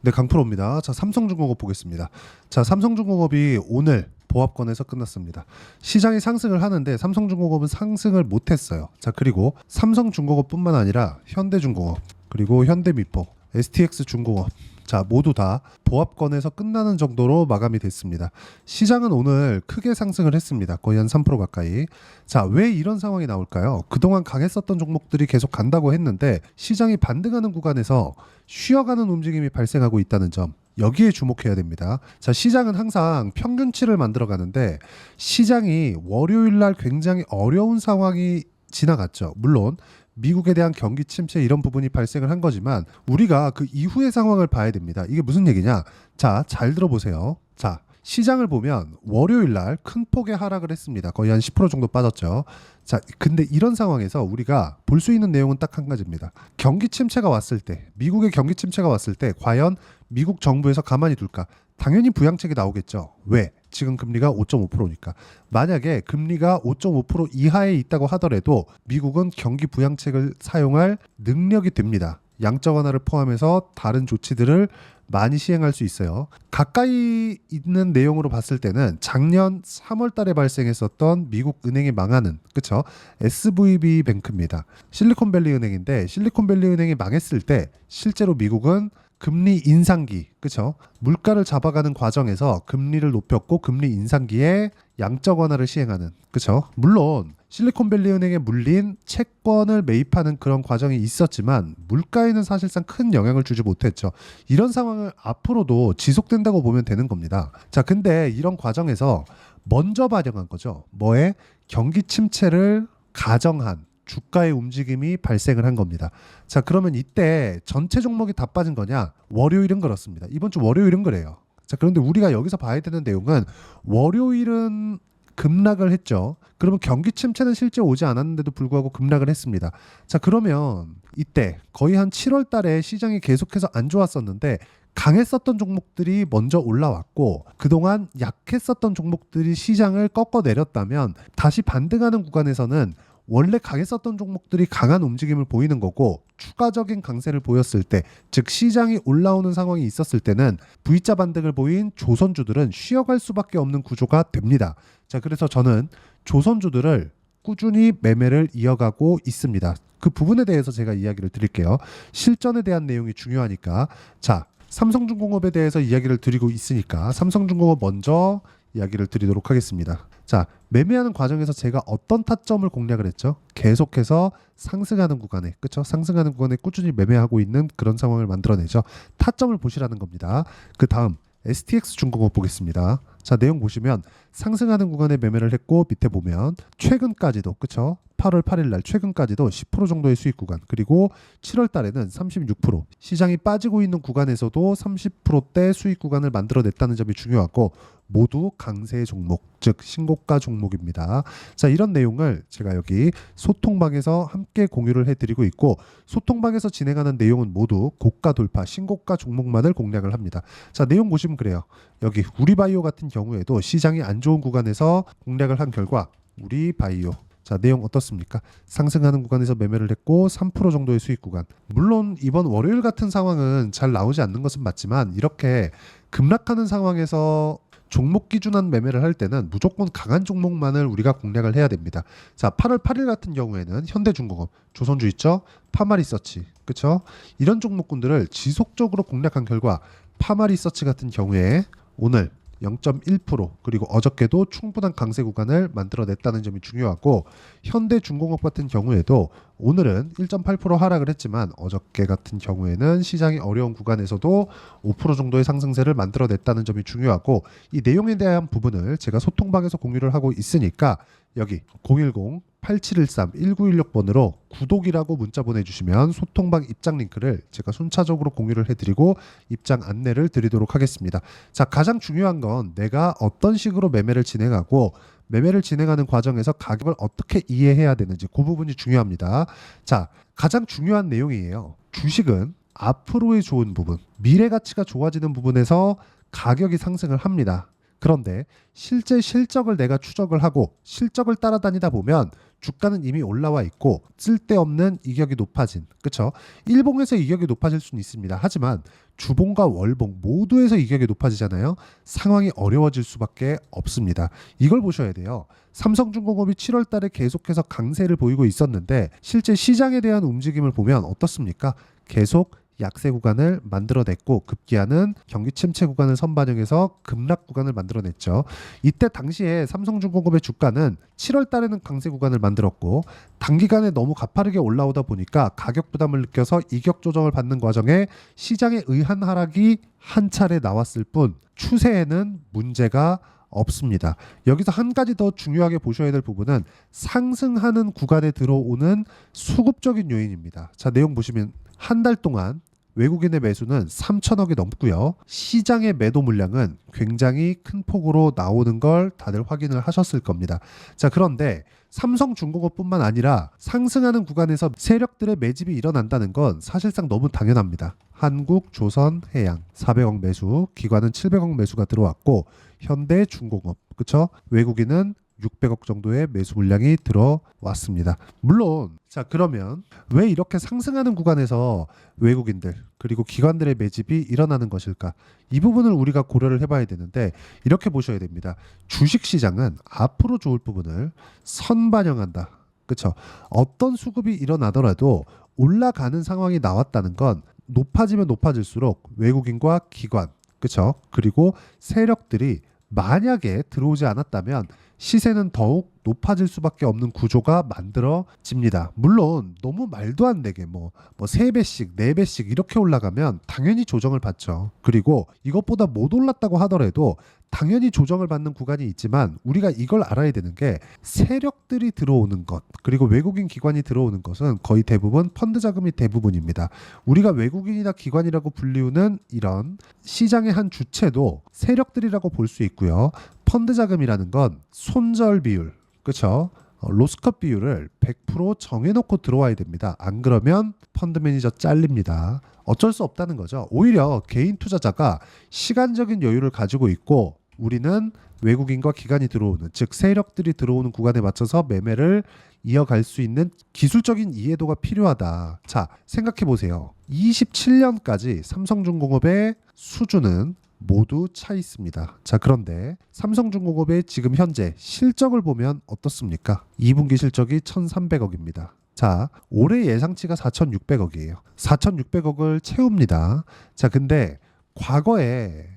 네, 강프로입니다. 자, 삼성중공업 보겠습니다. 자, 삼성중공업이 오늘 보합권에서 끝났습니다. 시장이 상승을 하는데 삼성중공업은 상승을 못했어요. 자, 그리고 삼성중공업뿐만 아니라 현대중공업, 그리고 현대미포, STX중공업, 자, 모두 다 보합권에서 끝나는 정도로 마감이 됐습니다. 시장은 오늘 크게 상승을 했습니다. 거의 한 3% 가까이. 자, 왜 이런 상황이 나올까요? 그동안 강했었던 종목들이 계속 간다고 했는데 시장이 반등하는 구간에서 쉬어가는 움직임이 발생하고 있다는 점, 여기에 주목해야 됩니다. 자, 시장은 항상 평균치를 만들어 가는데 시장이 월요일 날 굉장히 어려운 상황이 지나갔죠. 물론 미국에 대한 경기 침체 이런 부분이 발생을 한 거지만 우리가 그 이후의 상황을 봐야 됩니다. 이게 무슨 얘기냐? 자, 잘 들어보세요. 자, 시장을 보면 월요일 날 큰 폭의 하락을 했습니다. 거의 한 10% 정도 빠졌죠. 자, 근데 이런 상황에서 우리가 볼 수 있는 내용은 딱 한 가지입니다. 경기 침체가 왔을 때, 미국의 경기 침체가 왔을 때 과연 미국 정부에서 가만히 둘까? 당연히 부양책이 나오겠죠. 왜? 지금 금리가 5.5%니까. 만약에 금리가 5.5% 이하에 있다고 하더라도 미국은 경기 부양책을 사용할 능력이 됩니다. 양적 완화를 포함해서 다른 조치들을 많이 시행할 수 있어요. 가까이 있는 내용으로 봤을 때는 작년 3월 달에 발생했었던 미국 은행이 망하는, 그쵸? SVB 뱅크입니다. 실리콘밸리 은행인데 실리콘밸리 은행이 망했을 때 실제로 미국은 금리 인상기, 그쵸? 물가를 잡아가는 과정에서 금리를 높였고 금리 인상기에 양적 완화를 시행하는, 그쵸? 물론 실리콘밸리 은행에 물린 채권을 매입하는 그런 과정이 있었지만 물가에는 사실상 큰 영향을 주지 못했죠. 이런 상황을 앞으로도 지속된다고 보면 되는 겁니다. 자, 근데 이런 과정에서 먼저 반영한 거죠. 뭐에? 경기 침체를 가정한 주가의 움직임이 발생을 한 겁니다. 자, 그러면 이때 전체 종목이 다 빠진 거냐? 월요일은 그렇습니다. 이번 주 월요일은 그래요. 자, 그런데 우리가 여기서 봐야 되는 내용은 월요일은 급락을 했죠. 그러면 경기 침체는 실제 오지 않았는데도 불구하고 급락을 했습니다. 자, 그러면 이때 거의 한 7월 달에 시장이 계속해서 안 좋았었는데 강했었던 종목들이 먼저 올라왔고 그동안 약했었던 종목들이 시장을 꺾어내렸다면 다시 반등하는 구간에서는 원래 강했었던 종목들이 강한 움직임을 보이는 거고 추가적인 강세를 보였을 때, 즉 시장이 올라오는 상황이 있었을 때는 V자 반등을 보인 조선주들은 쉬어갈 수밖에 없는 구조가 됩니다. 자, 그래서 저는 조선주들을 꾸준히 매매를 이어가고 있습니다. 그 부분에 대해서 제가 이야기를 드릴게요. 실전에 대한 내용이 중요하니까. 자, 삼성중공업에 대해서 이야기를 드리고 있으니까 삼성중공업 먼저 이야기를 드리도록 하겠습니다. 자, 매매하는 과정에서 제가 어떤 타점을 공략을 했죠? 계속해서 상승하는 구간에, 그쵸? 상승하는 구간에 꾸준히 매매하고 있는 그런 상황을 만들어내죠. 타점을 보시라는 겁니다. 그 다음 STX중공업 보겠습니다. 자, 내용 보시면 상승하는 구간에 매매를 했고 밑에 보면 최근까지도, 그쵸? 8월 8일 날 최근까지도 10% 정도의 수익 구간, 그리고 7월 달에는 36%, 시장이 빠지고 있는 구간에서도 30%대 수익 구간을 만들어냈다는 점이 중요하고 모두 강세 종목, 즉 신고가 종목입니다. 자, 이런 내용을 제가 여기 소통방에서 함께 공유를 해드리고 있고 소통방에서 진행하는 내용은 모두 고가 돌파, 신고가 종목만을 공략을 합니다. 자, 내용 보시면 그래요. 여기 우리바이오 같은 경우에도 시장이 안 좋은 구간에서 공략을 한 결과 우리바이오, 자, 내용 어떻습니까? 상승하는 구간에서 매매를 했고 3% 정도의 수익 구간. 물론 이번 월요일 같은 상황은 잘 나오지 않는 것은 맞지만 이렇게 급락하는 상황에서 종목 기준한 매매를 할 때는 무조건 강한 종목만을 우리가 공략을 해야 됩니다. 자, 8월 8일 같은 경우에는 현대중공업, 조선주 있죠? 파마리서치, 그쵸? 이런 종목군들을 지속적으로 공략한 결과 파마리서치 같은 경우에 오늘 0.1% 그리고 어저께도 충분한 강세 구간을 만들어냈다는 점이 중요하고 현대중공업 같은 경우에도 오늘은 1.8% 하락을 했지만 어저께 같은 경우에는 시장이 어려운 구간에서도 5% 정도의 상승세를 만들어냈다는 점이 중요하고 이 내용에 대한 부분을 제가 소통방에서 공유를 하고 있으니까 여기 010-8713-1916번으로 구독이라고 문자 보내주시면 소통방 입장 링크를 제가 순차적으로 공유를 해드리고 입장 안내를 드리도록 하겠습니다. 자, 가장 중요한 건 내가 어떤 식으로 매매를 진행하고 매매를 진행하는 과정에서 가격을 어떻게 이해해야 되는지 그 부분이 중요합니다. 자, 가장 중요한 내용이에요. 주식은 앞으로의 좋은 부분, 미래 가치가 좋아지는 부분에서 가격이 상승을 합니다. 그런데 실제 실적을 내가 추적을 하고 실적을 따라다니다 보면 주가는 이미 올라와 있고 쓸데없는 이격이 높아진, 그쵸? 일봉에서 이격이 높아질 수는 있습니다. 하지만 주봉과 월봉 모두에서 이격이 높아지잖아요. 상황이 어려워질 수밖에 없습니다. 이걸 보셔야 돼요. 삼성중공업이 7월 달에 계속해서 강세를 보이고 있었는데 실제 시장에 대한 움직임을 보면 어떻습니까? 계속 약세 구간을 만들어냈고 급기야는 경기 침체 구간을 선반영해서 급락 구간을 만들어냈죠. 이때 당시에 삼성중공업의 주가는 7월 달에는 강세 구간을 만들었고 단기간에 너무 가파르게 올라오다 보니까 가격 부담을 느껴서 이격 조정을 받는 과정에 시장의 의한 하락이 한 차례 나왔을 뿐 추세에는 문제가 없습니다. 여기서 한 가지 더 중요하게 보셔야 될 부분은 상승하는 구간에 들어오는 수급적인 요인입니다. 자, 내용 보시면 한 달 동안 외국인의 매수는 3천억이 넘고요. 시장의 매도 물량은 굉장히 큰 폭으로 나오는 걸 다들 확인을 하셨을 겁니다. 자, 그런데 삼성중공업뿐만 아니라 상승하는 구간에서 세력들의 매집이 일어난다는 건 사실상 너무 당연합니다. 한국, 조선, 해양 400억 매수, 기관은 700억 매수가 들어왔고 현대중공업, 그쵸? 외국인은 600억 정도의 매수 물량이 들어왔습니다. 물론 자, 그러면 왜 이렇게 상승하는 구간에서 외국인들 그리고 기관들의 매집이 일어나는 것일까? 이 부분을 우리가 고려를 해봐야 되는데 이렇게 보셔야 됩니다. 주식시장은 앞으로 좋을 부분을 선반영한다. 그렇죠? 어떤 수급이 일어나더라도 올라가는 상황이 나왔다는 건 높아지면 높아질수록 외국인과 기관, 그렇죠? 그리고 세력들이 만약에 들어오지 않았다면 시세는 더욱 높아질 수밖에 없는 구조가 만들어집니다. 물론 너무 말도 안 되게 뭐 3배씩 4배씩 이렇게 올라가면 당연히 조정을 받죠. 그리고 이것보다 못 올랐다고 하더라도 당연히 조정을 받는 구간이 있지만 우리가 이걸 알아야 되는 게 세력들이 들어오는 것 그리고 외국인 기관이 들어오는 것은 거의 대부분 펀드 자금이 대부분입니다. 우리가 외국인이나 기관이라고 불리우는 이런 시장의 한 주체도 세력들이라고 볼 수 있고요. 펀드 자금이라는 건 손절 비율, 그렇죠? 로스컷 비율을 100% 정해놓고 들어와야 됩니다. 안 그러면 펀드 매니저 잘립니다. 어쩔 수 없다는 거죠. 오히려 개인 투자자가 시간적인 여유를 가지고 있고 우리는 외국인과 기관이 들어오는, 즉 세력들이 들어오는 구간에 맞춰서 매매를 이어갈 수 있는 기술적인 이해도가 필요하다. 자, 생각해 보세요. 27년까지 삼성중공업의 수준은 모두 차 있습니다. 자, 그런데 삼성중공업의 지금 현재 실적을 보면 어떻습니까? 2분기 실적이 1,300억입니다. 자, 올해 예상치가 4,600억이에요. 4,600억을 채웁니다. 자, 근데 과거에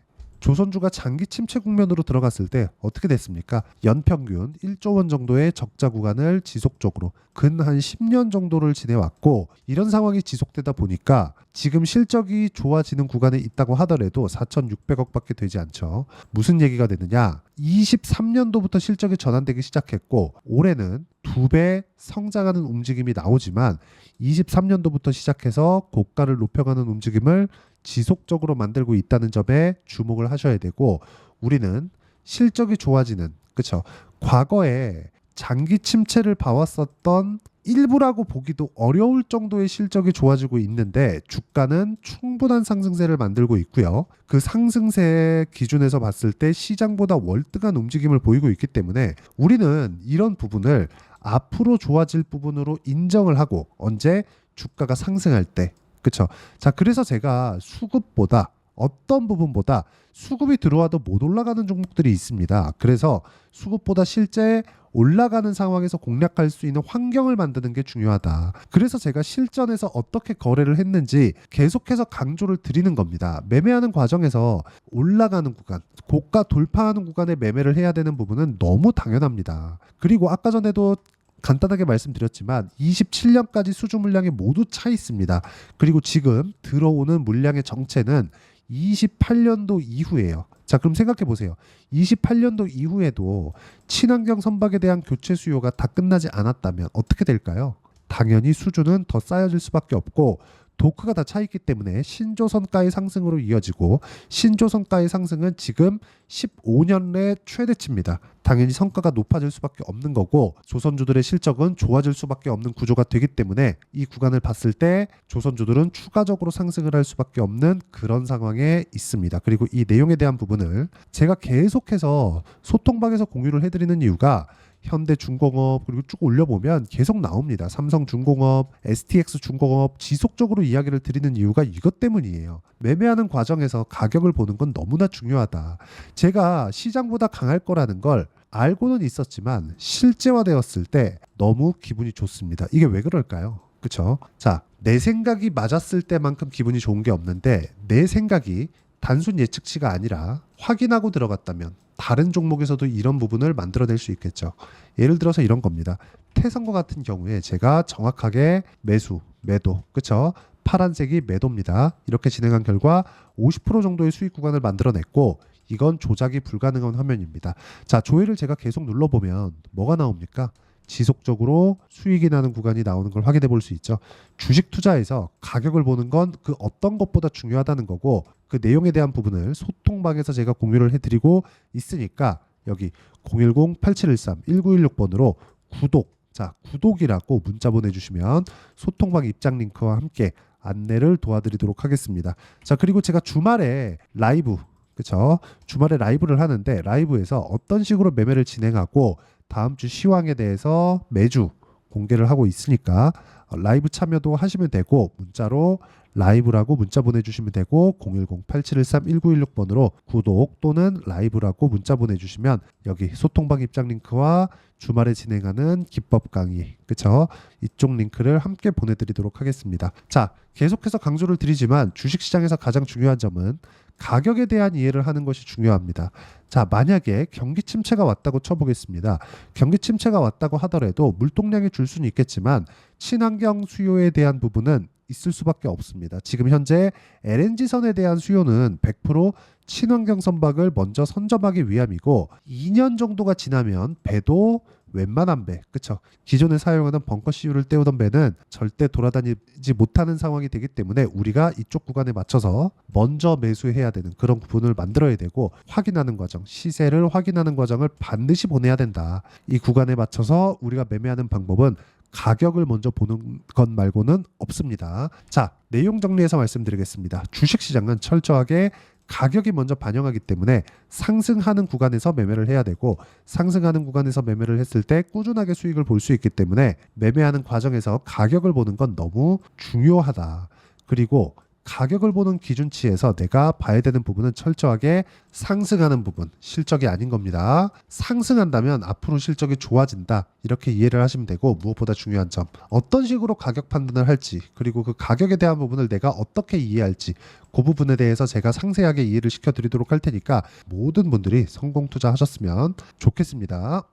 조선주가 장기 침체 국면으로 들어갔을 때 어떻게 됐습니까? 연평균 1조 원 정도의 적자 구간을 지속적으로 근 한 10년 정도를 지내왔고 이런 상황이 지속되다 보니까 지금 실적이 좋아지는 구간에 있다고 하더라도 4,600억밖에 되지 않죠. 무슨 얘기가 되느냐? 23년도부터 실적이 전환되기 시작했고 올해는 2배 성장하는 움직임이 나오지만 23년도부터 시작해서 고가를 높여가는 움직임을 지속적으로 만들고 있다는 점에 주목을 하셔야 되고 우리는 실적이 좋아지는, 그렇죠? 과거에 장기 침체를 봐왔었던 일부라고 보기도 어려울 정도의 실적이 좋아지고 있는데 주가는 충분한 상승세를 만들고 있고요. 그 상승세 기준에서 봤을 때 시장보다 월등한 움직임을 보이고 있기 때문에 우리는 이런 부분을 앞으로 좋아질 부분으로 인정을 하고 언제 주가가 상승할 때, 그렇죠? 자, 그래서 제가 수급보다 어떤 부분보다 수급이 들어와도 못 올라가는 종목들이 있습니다. 그래서 수급보다 실제 올라가는 상황에서 공략할 수 있는 환경을 만드는 게 중요하다. 그래서 제가 실전에서 어떻게 거래를 했는지 계속해서 강조를 드리는 겁니다. 매매하는 과정에서 올라가는 구간, 고가 돌파하는 구간에 매매를 해야 되는 부분은 너무 당연합니다. 그리고 아까 전에도 간단하게 말씀드렸지만 27년까지 수주 물량이 모두 차 있습니다. 그리고 지금 들어오는 물량의 정체는 28년도 이후예요. 자, 그럼 생각해 보세요. 28년도 이후에도 친환경 선박에 대한 교체 수요가 다 끝나지 않았다면 어떻게 될까요? 당연히 수주는 더 쌓여질 수밖에 없고 도크가 다 차 있기 때문에 신조선가의 상승으로 이어지고 신조선가의 상승은 지금 15년 내 최대치입니다. 당연히 성과가 높아질 수밖에 없는 거고 조선주들의 실적은 좋아질 수밖에 없는 구조가 되기 때문에 이 구간을 봤을 때 조선주들은 추가적으로 상승을 할 수밖에 없는 그런 상황에 있습니다. 그리고 이 내용에 대한 부분을 제가 계속해서 소통방에서 공유를 해드리는 이유가 현대중공업 그리고 쭉 올려보면 계속 나옵니다. 삼성중공업, STX중공업 지속적으로 이야기를 드리는 이유가 이것 때문이에요. 매매하는 과정에서 가격을 보는 건 너무나 중요하다. 제가 시장보다 강할 거라는 걸 알고는 있었지만 실제화되었을 때 너무 기분이 좋습니다. 이게 왜 그럴까요? 그쵸? 자, 내 생각이 맞았을 때만큼 기분이 좋은 게 없는데 내 생각이 단순 예측치가 아니라 확인하고 들어갔다면 다른 종목에서도 이런 부분을 만들어낼 수 있겠죠. 예를 들어서 이런 겁니다. 태성과 같은 경우에 제가 정확하게 매수, 매도, 그쵸? 파란색이 매도입니다. 이렇게 진행한 결과 50% 정도의 수익 구간을 만들어냈고 이건 조작이 불가능한 화면입니다. 자, 조회를 제가 계속 눌러보면 뭐가 나옵니까? 지속적으로 수익이 나는 구간이 나오는 걸 확인해 볼 수 있죠. 주식 투자에서 가격을 보는 건 그 어떤 것보다 중요하다는 거고 그 내용에 대한 부분을 소통방에서 제가 공유를 해드리고 있으니까 여기 010-8713-1916번으로 구독, 자 구독이라고 문자 보내주시면 소통방 입장 링크와 함께 안내를 도와드리도록 하겠습니다. 자, 그리고 제가 주말에 라이브, 그쵸? 주말에 라이브를 하는데 라이브에서 어떤 식으로 매매를 진행하고 다음 주 시황에 대해서 매주 공개를 하고 있으니까 라이브 참여도 하시면 되고 문자로 라이브라고 문자 보내주시면 되고 010-8713-1916번으로 구독 또는 라이브라고 문자 보내주시면 여기 소통방 입장 링크와 주말에 진행하는 기법 강의, 그쵸? 이쪽 링크를 함께 보내드리도록 하겠습니다. 자, 계속해서 강조를 드리지만 주식시장에서 가장 중요한 점은 가격에 대한 이해를 하는 것이 중요합니다. 자, 만약에 경기 침체가 왔다고 쳐보겠습니다. 경기 침체가 왔다고 하더라도 물동량이 줄 수는 있겠지만 친환경 수요에 대한 부분은 있을 수밖에 없습니다. 지금 현재 LNG선에 대한 수요는 100% 친환경 선박을 먼저 선점하기 위함이고 2년 정도가 지나면 배도 웬만한 배, 그쵸? 기존에 사용하는 벙커 CU를 때우던 배는 절대 돌아다니지 못하는 상황이 되기 때문에 우리가 이쪽 구간에 맞춰서 먼저 매수해야 되는 그런 부분을 만들어야 되고 확인하는 과정, 시세를 확인하는 과정을 반드시 보내야 된다. 이 구간에 맞춰서 우리가 매매하는 방법은 가격을 먼저 보는 것 말고는 없습니다. 자, 내용 정리해서 말씀드리겠습니다. 주식시장은 철저하게 가격이 먼저 반영하기 때문에 상승하는 구간에서 매매를 해야 되고 상승하는 구간에서 매매를 했을 때 꾸준하게 수익을 볼 수 있기 때문에 매매하는 과정에서 가격을 보는 건 너무 중요하다. 그리고 가격을 보는 기준치에서 내가 봐야 되는 부분은 철저하게 상승하는 부분, 실적이 아닌 겁니다. 상승한다면 앞으로 실적이 좋아진다. 이렇게 이해를 하시면 되고 무엇보다 중요한 점, 어떤 식으로 가격 판단을 할지 그리고 그 가격에 대한 부분을 내가 어떻게 이해할지 그 부분에 대해서 제가 상세하게 이해를 시켜드리도록 할 테니까 모든 분들이 성공 투자하셨으면 좋겠습니다.